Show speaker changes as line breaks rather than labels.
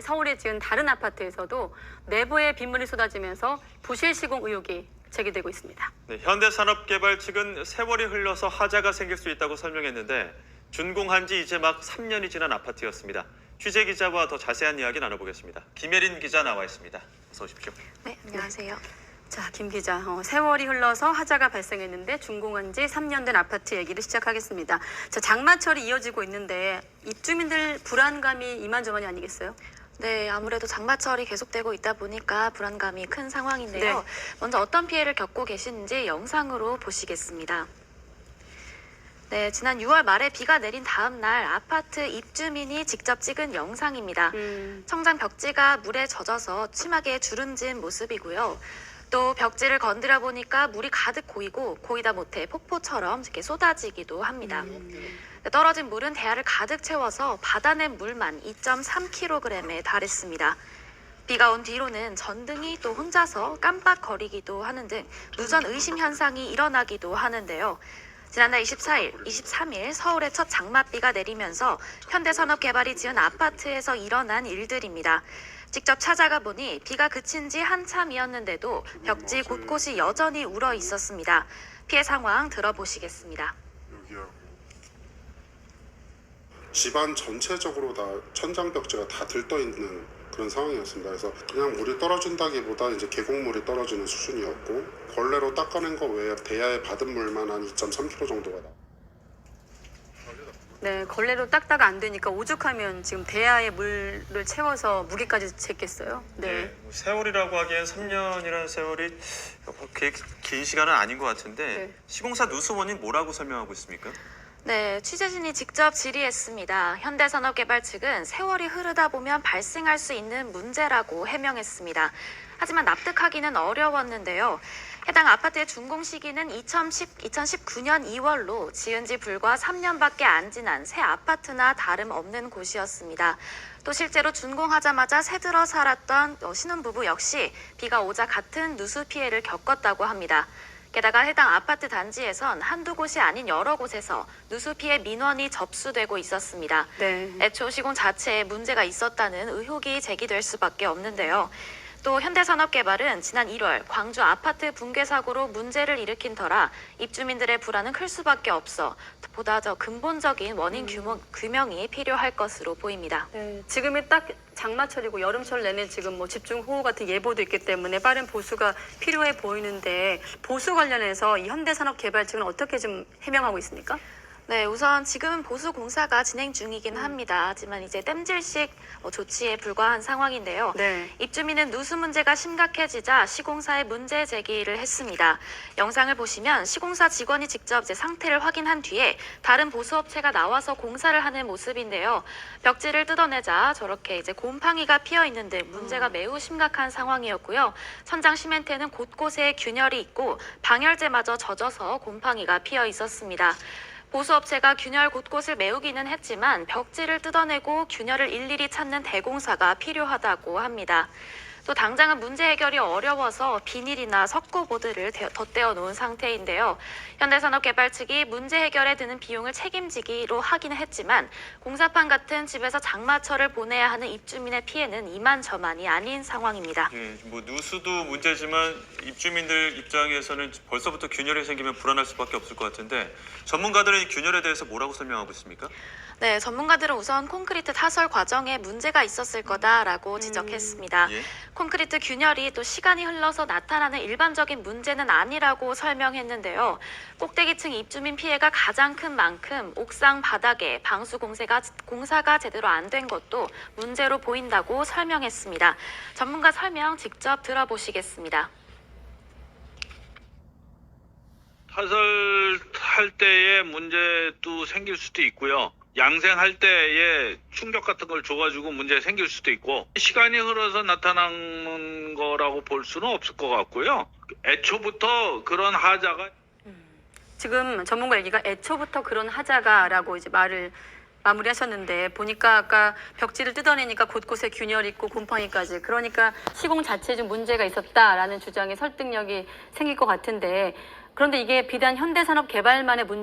서울에 지은 다른 아파트에서도 내부에 빗물이 쏟아지면서 부실 시공 의혹이 제기되고 있습니다.
네, 현대산업개발 측은 세월이 흘러서 하자가 생길 수 있다고 설명했는데 준공한 지 이제 막 3년이 지난 아파트였습니다. 취재 기자와 더 자세한 이야기 나눠보겠습니다. 김예린 기자 나와 있습니다. 어서 오십시오.
네, 안녕하세요.
자, 김 기자, 세월이 흘러서 하자가 발생했는데 준공한 지 3년 된 아파트 얘기를 시작하겠습니다. 자, 장마철이 이어지고 있는데 입주민들 불안감이 이만저만이 아니겠어요?
네, 아무래도 장마철이 계속되고 있다 보니까 불안감이 큰 상황인데요.
네.
먼저 어떤 피해를 겪고 계시는지 영상으로 보시겠습니다. 네, 지난 6월 말에 비가 내린 다음 날 아파트 입주민이 직접 찍은 영상입니다. 청장 벽지가 물에 젖어서 심하게 주름진 모습이고요. 또 벽지를 건드려 보니까 물이 가득 고이고 고이다 못해 폭포처럼 이렇게 쏟아지기도 합니다. 떨어진 물은 대야를 가득 채워서 받아낸 물만 2.3kg에 달했습니다. 비가 온 뒤로는 전등이 또 혼자서 깜빡거리기도 하는 등 누전 의심 현상이 일어나기도 하는데요. 지난달 24일, 23일 서울에 첫 장맛비가 내리면서 현대산업개발이 지은 아파트에서 일어난 일들입니다. 직접 찾아가 보니 비가 그친 지 한참이었는데도 벽지 곳곳이 여전히 울어 있었습니다. 피해 상황 들어보시겠습니다.
집안 전체적으로 다 천장 벽지가 다 들떠 있는 그런 상황이었습니다. 그래서 그냥 물이 떨어진다기보다 이제 계곡물이 떨어지는 수준이었고 걸레로 닦아낸 거 외에 대야에 받은 물만 한 2.3kg 정도가 나.
네, 걸레로 닦다가 안 되니까 오죽하면 지금 대야에 물을 채워서 무게까지 쟀겠어요. 네.
세월이라고 하기엔 3년이라는 세월이 그렇게 긴 시간은 아닌 것 같은데
네.
시공사 누수원인 뭐라고 설명하고 있습니까?
네, 취재진이 직접 질의했습니다. 현대산업개발 측은 세월이 흐르다 보면 발생할 수 있는 문제라고 해명했습니다. 하지만 납득하기는 어려웠는데요. 해당 아파트의 준공 시기는 2019년 2월로 지은 지 불과 3년밖에 안 지난 새 아파트나 다름없는 곳이었습니다. 또 실제로 준공하자마자 새들어 살았던 신혼부부 역시 비가 오자 같은 누수 피해를 겪었다고 합니다. 게다가 해당 아파트 단지에선 한두 곳이 아닌 여러 곳에서 누수 피해 민원이 접수되고 있었습니다.
네.
애초 시공 자체에 문제가 있었다는 의혹이 제기될 수밖에 없는데요. 또 현대산업개발은 지난 1월 광주 아파트 붕괴 사고로 문제를 일으킨 터라 입주민들의 불안은 클 수밖에 없어 보다 더 근본적인 원인 규명이 필요할 것으로 보입니다.
네, 지금이 딱 장마철이고 여름철 내내 지금 뭐 집중호우 같은 예보도 있기 때문에 빠른 보수가 필요해 보이는데 보수 관련해서 이 현대산업개발 측은 어떻게 좀 해명하고 있습니까?
네, 우선 지금은 보수 공사가 진행 중이긴 합니다. 하지만 이제 땜질식 조치에 불과한 상황인데요.
네.
입주민은 누수 문제가 심각해지자 시공사에 문제 제기를 했습니다. 영상을 보시면 시공사 직원이 직접 이제 상태를 확인한 뒤에 다른 보수업체가 나와서 공사를 하는 모습인데요. 벽지를 뜯어내자 저렇게 이제 곰팡이가 피어 있는 등 문제가 매우 심각한 상황이었고요. 천장 시멘트에는 곳곳에 균열이 있고 방열재마저 젖어서 곰팡이가 피어 있었습니다. 보수업체가 균열 곳곳을 메우기는 했지만 벽지를 뜯어내고 균열을 일일이 찾는 대공사가 필요하다고 합니다. 또 당장은 문제 해결이 어려워서 비닐이나 석고보드를 덧대어 놓은 상태인데요. 현대산업개발 측이 문제 해결에 드는 비용을 책임지기로 하기는 했지만 공사판 같은 집에서 장마철을 보내야 하는 입주민의 피해는 이만저만이 아닌 상황입니다.
예, 뭐 누수도 문제지만 입주민들 입장에서는 벌써부터 균열이 생기면 불안할 수밖에 없을 것 같은데 전문가들은 이 균열에 대해서 뭐라고 설명하고 있습니까?
네, 전문가들은 우선 콘크리트 타설 과정에 문제가 있었을 거다라고 지적했습니다.
예.
콘크리트 균열이 또 시간이 흘러서 나타나는 일반적인 문제는 아니라고 설명했는데요. 꼭대기층 입주민 피해가 가장 큰 만큼 옥상 바닥에 방수 공사가 제대로 안 된 것도 문제로 보인다고 설명했습니다. 전문가 설명 직접 들어보시겠습니다.
타설할 때의 문제도 생길 수도 있고요. 양생할 때에 충격 같은 걸 줘가지고 문제 생길 수도 있고 시간이 흘러서 나타나는 거라고 볼 수는 없을 것 같고요. 애초부터 그런 하자가
지금 전문가 얘기가 애초부터 그런 하자가라고 이제 말을 마무리하셨는데 보니까 아까 벽지를 뜯어내니까 곳곳에 균열 있고 곰팡이까지 그러니까 시공 자체에 좀 문제가 있었다라는 주장에 설득력이 생길 것 같은데 그런데 이게 비단 현대산업개발만의 문제